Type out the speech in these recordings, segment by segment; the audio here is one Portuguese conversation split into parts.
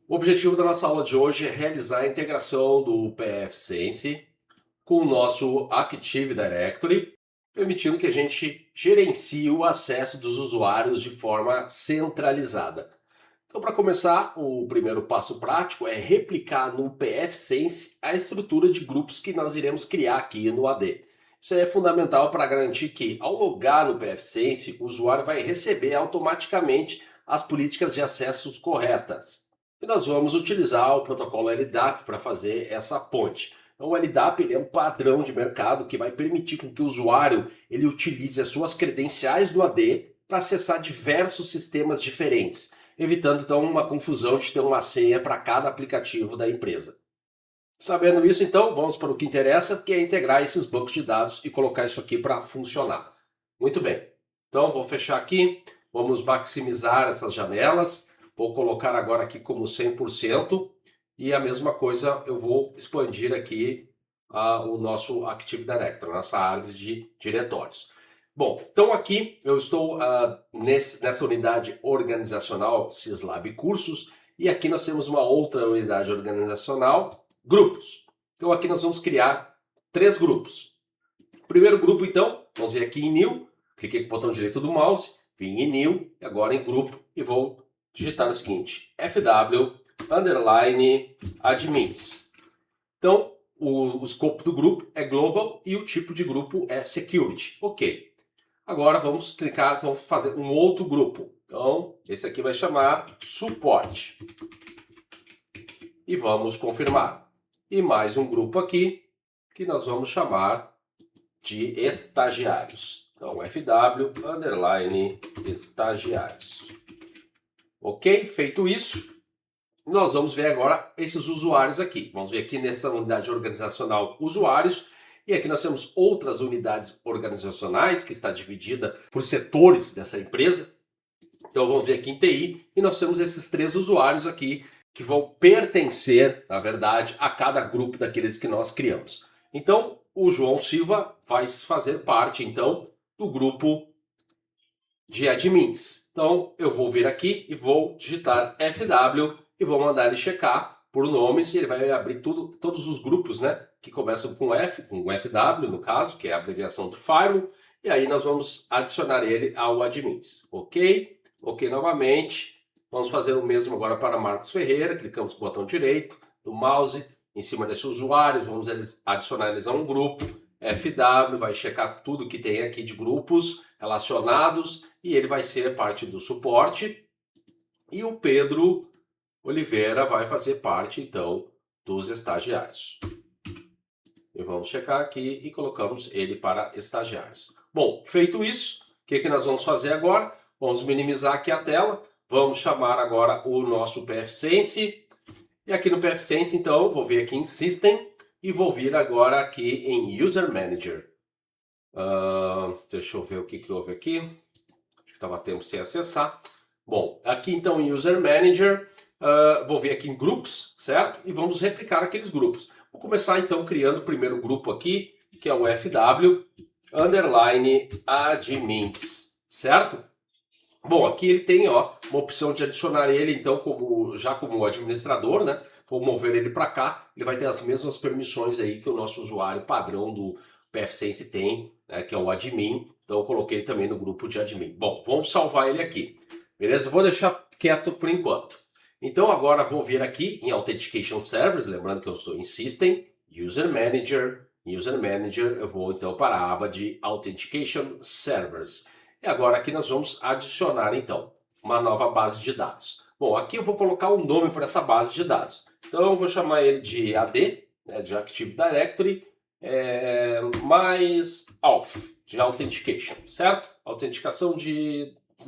O objetivo da nossa aula de hoje é realizar a integração do pfSense com o nosso Active Directory, permitindo que a gente gerencie o acesso dos usuários de forma centralizada. Então, para começar, o primeiro passo prático é replicar no pfSense a estrutura de grupos que nós iremos criar aqui no AD. Isso é fundamental para garantir que, ao logar no pfSense, o usuário vai receber automaticamente as políticas de acessos corretas. E nós vamos utilizar o protocolo LDAP para fazer essa ponte. Então, o LDAP é um padrão de mercado que vai permitir que o usuário ele utilize as suas credenciais do AD para acessar diversos sistemas diferentes, evitando então uma confusão de ter uma senha para cada aplicativo da empresa. Sabendo isso, então, vamos para o que interessa, que é integrar esses bancos de dados e colocar isso aqui para funcionar. Muito bem. Então, vou fechar aqui, vamos maximizar essas janelas, vou colocar agora aqui como 100% e a mesma coisa eu vou expandir aqui o nosso Active Directory, nossa árvore de diretórios. Bom, então aqui eu estou nessa unidade organizacional Syslab Cursos e aqui nós temos uma outra unidade organizacional, Grupos. Então aqui nós vamos criar 3 grupos. Primeiro grupo então, vamos vir aqui em New, cliquei com o botão direito do mouse, vim em New, agora em Grupo e vou digitar o seguinte, fw_admins. Então o escopo do grupo é Global e o tipo de grupo é Security. Ok. Agora vamos clicar, vamos fazer um outro grupo. Então, esse aqui vai chamar Suporte. E vamos confirmar. E mais um grupo aqui, que nós vamos chamar de Estagiários. Então, fw_estagiários. Ok? Feito isso, nós vamos ver agora esses usuários aqui. Vamos ver aqui nessa unidade organizacional usuários. E aqui nós temos outras unidades organizacionais que está dividida por setores dessa empresa. Então vamos ver aqui em TI e nós temos esses 3 usuários aqui que vão pertencer, na verdade, a cada grupo daqueles que nós criamos. Então o João Silva vai fazer parte então do grupo de admins. Então eu vou vir aqui e vou digitar FW e vou mandar ele checar por nomes e ele vai abrir todos os grupos, né, que começam com F, com FW no caso, que é a abreviação do firewall, e aí nós vamos adicionar ele ao admins, ok? Ok novamente, vamos fazer o mesmo agora para Marcos Ferreira, clicamos com o botão direito do mouse, em cima desse usuário, vamos adicionar eles a um grupo, FW vai checar tudo que tem aqui de grupos relacionados e ele vai ser parte do suporte, e o Pedro Oliveira vai fazer parte, então, dos estagiários. E vamos checar aqui e colocamos ele para estagiários. Bom, feito isso, o que nós vamos fazer agora? Vamos minimizar aqui a tela, vamos chamar agora o nosso pfSense. E aqui no pfSense, então, vou vir aqui em System e vou vir agora aqui em User Manager. Deixa eu ver o que houve aqui. Acho que estava tempo sem acessar. Bom, aqui então em User Manager, vou vir aqui em Groups, certo? E vamos replicar aqueles grupos. Vou começar então criando o primeiro grupo aqui, que é o fw_admins, certo? Bom, aqui ele tem uma opção de adicionar ele então já como administrador, né? Vou mover ele para cá, ele vai ter as mesmas permissões aí que o nosso usuário padrão do pfSense tem, né? Que é o admin, então eu coloquei ele também no grupo de admin. Bom, vamos salvar ele aqui, beleza? Vou deixar quieto por enquanto. Então agora vou vir aqui em Authentication Servers, lembrando que eu estou em System, User Manager, eu vou então para a aba de Authentication Servers. E agora aqui nós vamos adicionar então uma nova base de dados. Bom, aqui eu vou colocar um nome para essa base de dados. Então eu vou chamar ele de AD, né, de Active Directory, mais AUTH, de Authentication, certo? Autenticação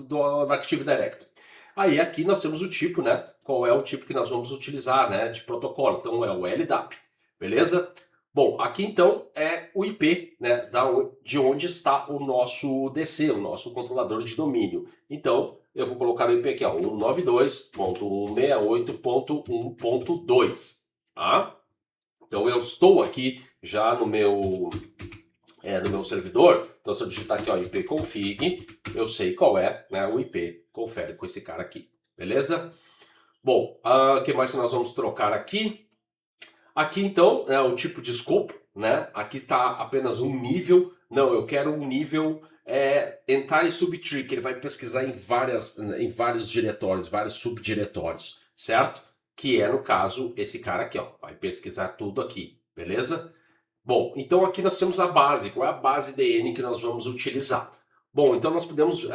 do Active Directory. Aí aqui nós temos o tipo, né? Qual é o tipo que nós vamos utilizar, né? De protocolo. Então é o LDAP, beleza? Bom, aqui então é o IP, né? De onde está o nosso DC, o nosso controlador de domínio. Então eu vou colocar o IP aqui, ó, 192.168.1.2, tá? Então eu estou aqui já no meu servidor. Então se eu digitar aqui, ó, ipconfig, eu sei qual é, né, o IP. Confere com esse cara aqui, beleza? Bom, o que mais nós vamos trocar aqui? Aqui então é o tipo de escopo, né? Aqui está apenas um nível. Não, eu quero um nível entire subtree, que ele vai pesquisar em vários diretórios, vários subdiretórios, certo? Que é, no caso, esse cara aqui, ó. Vai pesquisar tudo aqui, beleza? Bom, então aqui nós temos a base. Qual é a base DN que nós vamos utilizar? Bom, então nós podemos,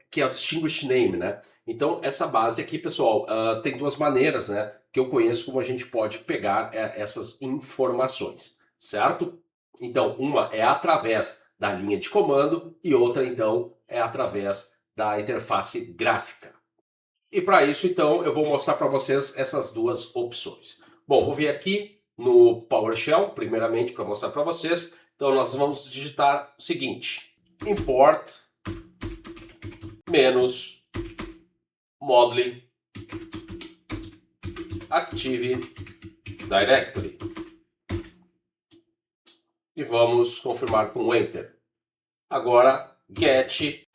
que é o Distinguished Name, né? Então essa base aqui, pessoal, tem duas maneiras, né? Que eu conheço como a gente pode pegar essas informações, certo? Então, uma é através da linha de comando e outra, então, é através da interface gráfica. E para isso, então, eu vou mostrar para vocês essas duas opções. Bom, vou vir aqui no PowerShell, primeiramente, para mostrar para vocês. Então, nós vamos digitar o seguinte: import menos module Active Directory. E vamos confirmar com Enter. Agora, get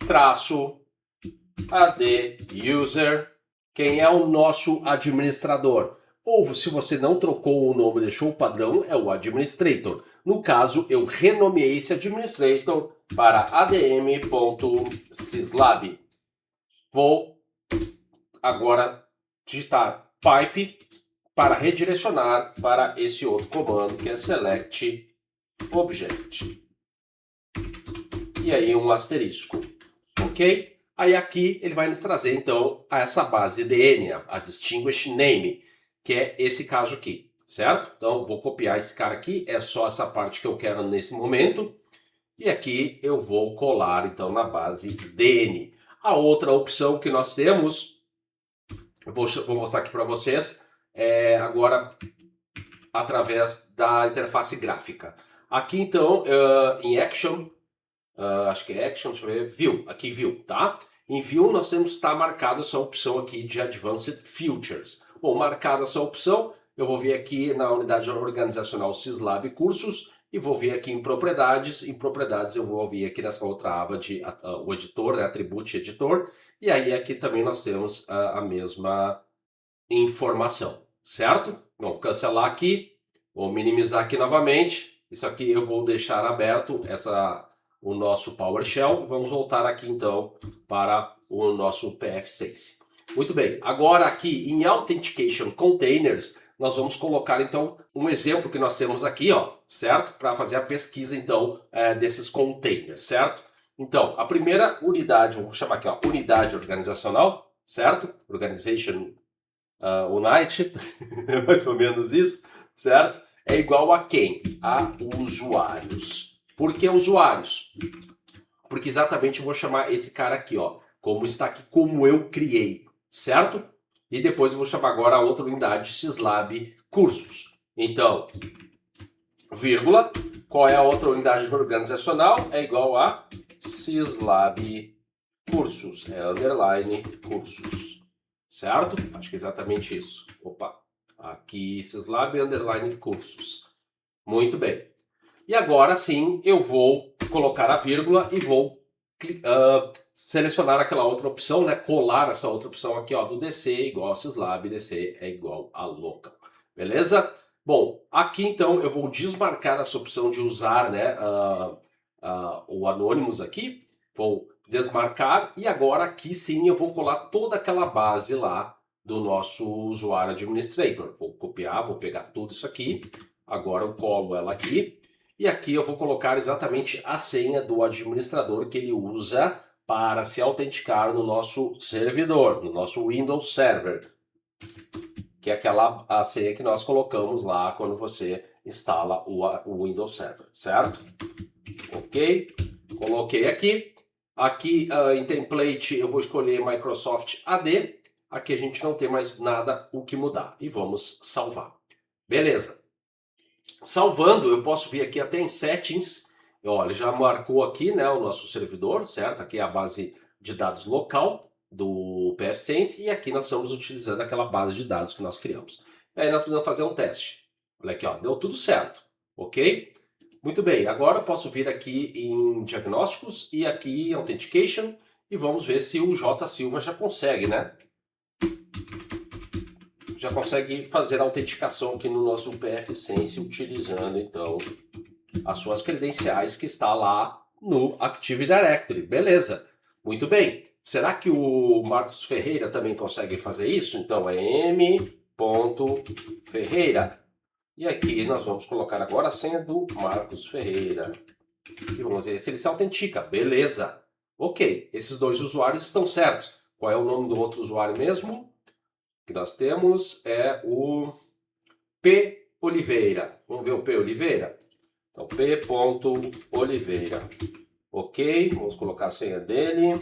-ad user, quem é o nosso administrador. Ou se você não trocou o nome, deixou o padrão, é o administrator. No caso, eu renomeei esse administrator para adm.syslab. Vou agora digitar pipe para redirecionar para esse outro comando, que é select object. E aí um asterisco, ok? Aí aqui ele vai nos trazer então a essa base DN, a Distinguished Name, que é esse caso aqui, certo? Então vou copiar esse cara aqui, é só essa parte que eu quero nesse momento. E aqui eu vou colar então na base DN. A outra opção que nós temos, eu vou mostrar aqui para vocês, agora através da interface gráfica. Aqui então, em Action, acho que é Action, deixa eu ver, View, aqui View, tá? Em View nós temos que estar marcado essa opção aqui de Advanced Features. Bom, marcada essa opção, eu vou vir aqui na unidade organizacional Syslab Cursos e vou vir aqui em Propriedades. Em Propriedades eu vou vir aqui nessa outra aba de o editor, né, Attribute Editor. E aí aqui também nós temos a mesma informação, certo? Vamos cancelar aqui, vou minimizar aqui novamente. Isso aqui eu vou deixar aberto o nosso PowerShell. Vamos voltar aqui então para o nosso PF6. Muito bem, agora aqui em Authentication Containers, nós vamos colocar então um exemplo que nós temos aqui, ó, certo? Para fazer a pesquisa então desses containers, certo? Então, a primeira unidade, vamos chamar aqui, ó, unidade organizacional, certo? Organization Unite, mais ou menos isso, certo? É igual a quem? A usuários. Por que usuários? Porque exatamente eu vou chamar esse cara aqui, ó, como está aqui, como eu criei, certo? E depois eu vou chamar agora a outra unidade, Syslab Cursos. Então, vírgula, qual é a outra unidade organizacional? É igual a Syslab Cursos, underline cursos, certo? Acho que é exatamente isso. Opa, aqui Syslab underline cursos. Muito bem. E agora sim eu vou colocar a vírgula e vou selecionar aquela outra opção, né? Colar essa outra opção aqui, ó, do DC igual a Syslab, DC é igual a local. Beleza? Bom, aqui então eu vou desmarcar essa opção de usar, né, o Anonymous aqui. Vou desmarcar e agora aqui sim eu vou colar toda aquela base lá do nosso usuário administrator. Vou copiar, vou pegar tudo isso aqui. Agora eu colo ela aqui. E aqui eu vou colocar exatamente a senha do administrador que ele usa para se autenticar no nosso servidor, no nosso Windows Server. Que é a senha que nós colocamos lá quando você instala o Windows Server, certo? Ok, coloquei aqui. Aqui em template eu vou escolher Microsoft AD. Aqui a gente não tem mais nada o que mudar. E vamos salvar. Beleza. Salvando, eu posso vir aqui até em Settings. Olha, já marcou aqui, né, o nosso servidor, certo? Aqui é a base de dados local do pfSense. E aqui nós estamos utilizando aquela base de dados que nós criamos. E aí nós precisamos fazer um teste. Olha aqui, ó, deu tudo certo. Ok? Muito bem, agora eu posso vir aqui em Diagnósticos e aqui em Authentication e vamos ver se o J. Silva já consegue, né? já consegue fazer a autenticação aqui no nosso PFSense utilizando então as suas credenciais que está lá no Active Directory. Beleza, muito bem. Será que o Marcos Ferreira também consegue fazer isso? Então é m.ferreira. E aqui nós vamos colocar agora a senha do Marcos Ferreira. E vamos ver se ele se autentica. Beleza. Ok, esses dois usuários estão certos. Qual é o nome do outro usuário mesmo? Que nós temos é o P. Oliveira. Vamos ver o P. Oliveira? Então, P.Oliveira. Ok, vamos colocar a senha dele.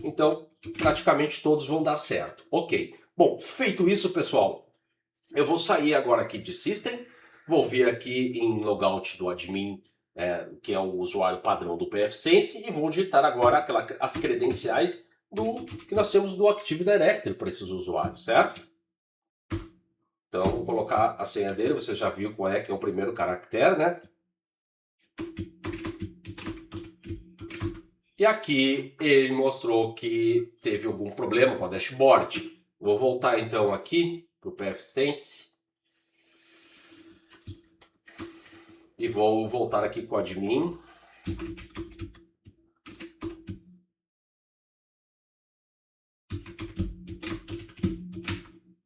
Então, praticamente todos vão dar certo. Ok. Bom, feito isso, pessoal, eu vou sair agora aqui de System, vou vir aqui em Logout do admin, que é o usuário padrão do PFSense, e vou digitar agora as credenciais que nós temos do Active Directory para esses usuários, certo? Então, vou colocar a senha dele, você já viu qual é, que é o primeiro caractere, né? E aqui ele mostrou que teve algum problema com a dashboard. Vou voltar então aqui para o PFSense. E vou voltar aqui com o admin.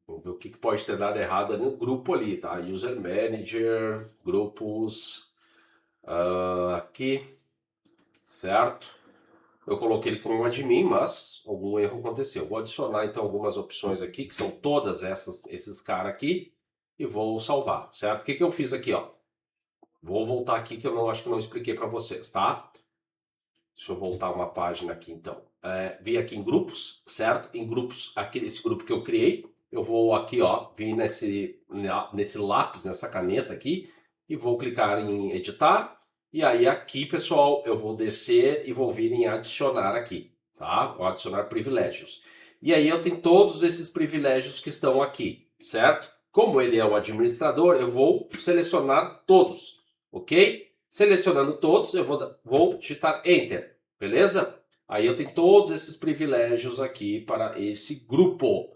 Vamos ver o que pode ter dado errado ali no grupo ali, tá? User Manager, grupos, aqui, certo? Eu coloquei ele como admin, mas algum erro aconteceu. Vou adicionar então algumas opções aqui, que são todas esses caras aqui, e vou salvar, certo? O que eu fiz aqui, ó? Vou voltar aqui que eu acho que não expliquei para vocês, tá? Deixa eu voltar uma página aqui então. Vim aqui em grupos, certo? Em grupos, esse grupo que eu criei, eu vou aqui, ó, vir nesse lápis, nessa caneta aqui, e vou clicar em editar. E aí aqui, pessoal, eu vou descer e vou vir em adicionar aqui, tá? Vou adicionar privilégios. E aí eu tenho todos esses privilégios que estão aqui, certo? Como ele é o administrador, eu vou selecionar todos, ok? Selecionando todos, eu vou digitar Enter, beleza? Aí eu tenho todos esses privilégios aqui para esse grupo.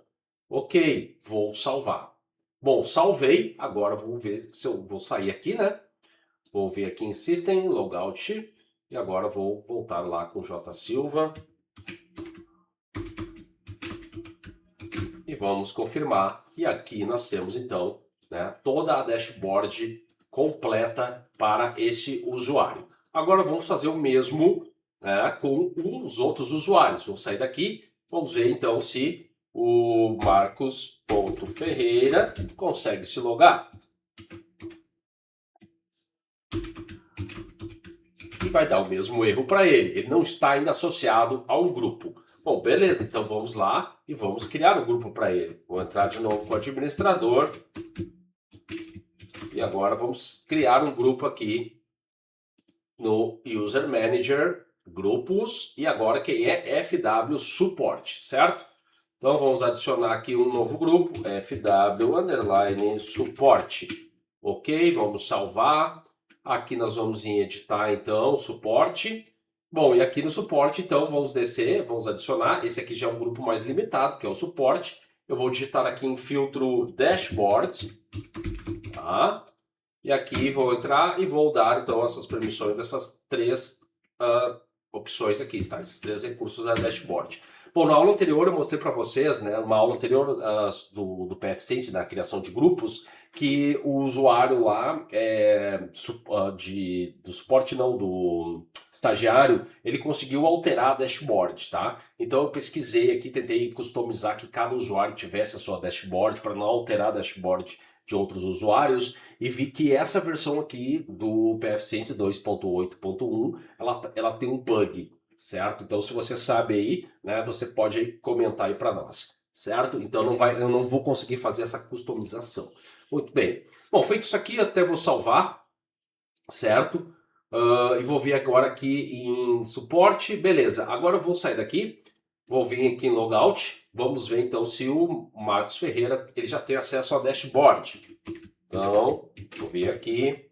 Ok, vou salvar. Bom, salvei, agora vou ver se eu vou sair aqui, né? Vou vir aqui em System, Logout, e agora vou voltar lá com J. Silva. E vamos confirmar. E aqui nós temos então, né, toda a dashboard completa para esse usuário. Agora vamos fazer o mesmo, né, com os outros usuários. Vamos sair daqui, vamos ver então se o Marcos.Ferreira consegue se logar. E vai dar o mesmo erro para ele. Ele não está ainda associado a um grupo. Bom, beleza, então vamos lá e vamos criar um grupo para ele. Vou entrar de novo com o administrador. E agora vamos criar um grupo aqui no User Manager, grupos, e agora quem é FW Support, certo? Então vamos adicionar aqui um novo grupo, FW_Support. Ok, vamos salvar. Aqui nós vamos em editar então, suporte. Bom, e aqui no suporte então vamos descer, vamos adicionar. Esse aqui já é um grupo mais limitado, que é o suporte. Eu vou digitar aqui em filtro Dashboard. Tá? E aqui vou entrar e vou dar então essas permissões dessas três opções aqui, tá? Esses três recursos da Dashboard. Bom, na aula anterior eu mostrei para vocês, né, uma aula anterior do PFSense, da criação de grupos, que o usuário lá do suporte não, do estagiário, ele conseguiu alterar a dashboard, tá? Então eu pesquisei aqui, tentei customizar que cada usuário tivesse a sua dashboard para não alterar a dashboard de outros usuários e vi que essa versão aqui do PFSense 2.8.1 ela tem um bug, certo? Então se você sabe aí, né, você pode aí comentar aí para nós, certo? Então eu não vou conseguir fazer essa customização. Muito bem. Bom, feito isso aqui, eu até vou salvar, certo? E vou vir agora aqui em suporte, beleza. Agora eu vou sair daqui, vou vir aqui em logout, vamos ver então se o Marcos Ferreira ele já tem acesso ao dashboard. Então, vou vir aqui.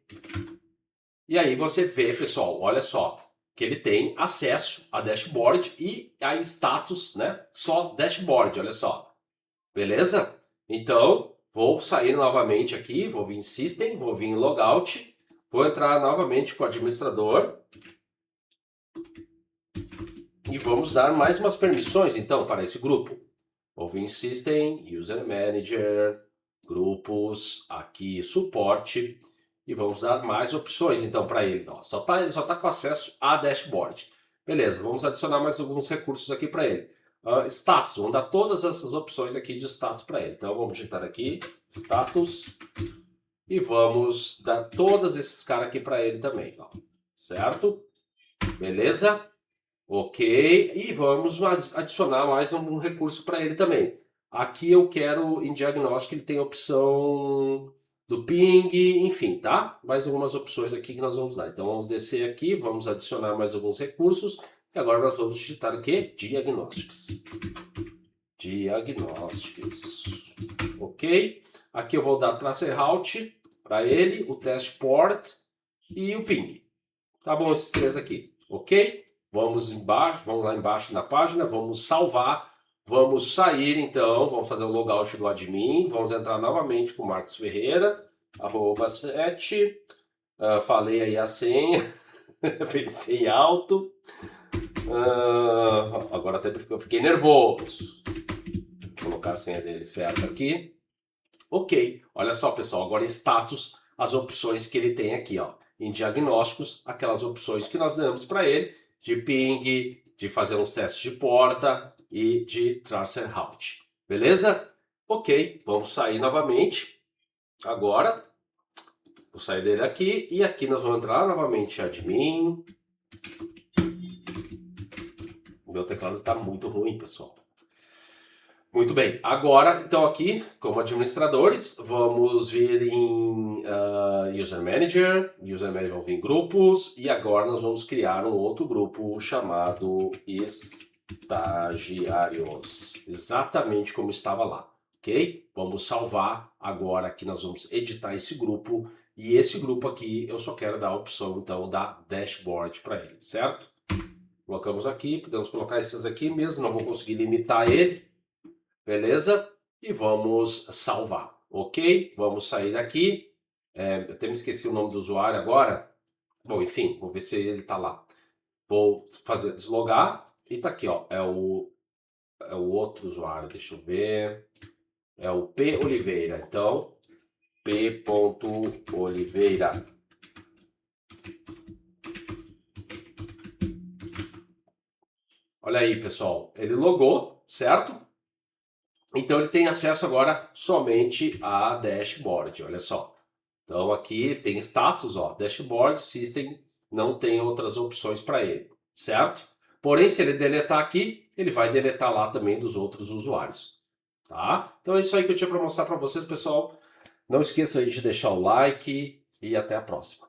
E aí você vê, pessoal, olha só, que ele tem acesso a dashboard e a status, né? Só dashboard, olha só. Beleza? Então, vou sair novamente aqui, vou vir em System, vou vir em Logout, vou entrar novamente com o administrador e vamos dar mais umas permissões, então, para esse grupo. Vou vir em System, User Manager, Grupos, aqui Suporte, e vamos dar mais opções, então, para ele. Ó, ele só tá com acesso a dashboard. Beleza, vamos adicionar mais alguns recursos aqui para ele. Status, vamos dar todas essas opções aqui de status para ele. Então, vamos digitar aqui, Status, e vamos dar todos esses caras aqui para ele também, ó, certo? Beleza? Ok, e vamos adicionar mais um recurso para ele também. Aqui eu quero, em diagnóstico, ele tem a opção do ping, enfim, tá? Mais algumas opções aqui que nós vamos dar. Então vamos descer aqui, vamos adicionar mais alguns recursos. E agora nós vamos digitar o quê? Diagnósticos. Diagnósticos. Ok? Aqui eu vou dar tracer route para ele, o test port e o ping. Tá bom esses três aqui, ok? Vamos lá embaixo na página, vamos salvar, vamos sair então, vamos fazer o logout do admin, vamos entrar novamente com o Marcos Ferreira, @7, falei aí a senha, pensei alto, agora até eu fiquei nervoso, vou colocar a senha dele certa aqui, ok, olha só pessoal, agora em status, as opções que ele tem aqui, ó, em diagnósticos, aquelas opções que nós damos para ele, de ping, de fazer uns testes de porta e de tracer route. Beleza? Ok, vamos sair novamente. Agora, vou sair dele aqui e aqui nós vamos entrar novamente em admin. O meu teclado está muito ruim, pessoal. Muito bem, agora, então aqui, como administradores, vamos vir em User Manager, vamos vir em grupos, e agora nós vamos criar um outro grupo chamado Estagiários, exatamente como estava lá, ok? Vamos salvar, agora aqui nós vamos editar esse grupo, e esse grupo aqui eu só quero dar a opção, então, da dashboard para ele, certo? Colocamos aqui, podemos colocar esses aqui mesmo, não vou conseguir limitar ele. Beleza? E vamos salvar, ok? Vamos sair daqui. Eu até me esqueci o nome do usuário agora. Bom, enfim, vou ver se ele está lá. Vou fazer deslogar e tá aqui, ó. É o outro usuário, deixa eu ver. É o P. Oliveira. Então, P.Oliveira. Olha aí, pessoal. Ele logou, certo? Então ele tem acesso agora somente a dashboard, olha só. Então aqui ele tem status, ó, dashboard, system, não tem outras opções para ele, certo? Porém, se ele deletar aqui, ele vai deletar lá também dos outros usuários, tá? Então é isso aí que eu tinha para mostrar para vocês, pessoal. Não esqueçam aí de deixar o like e até a próxima.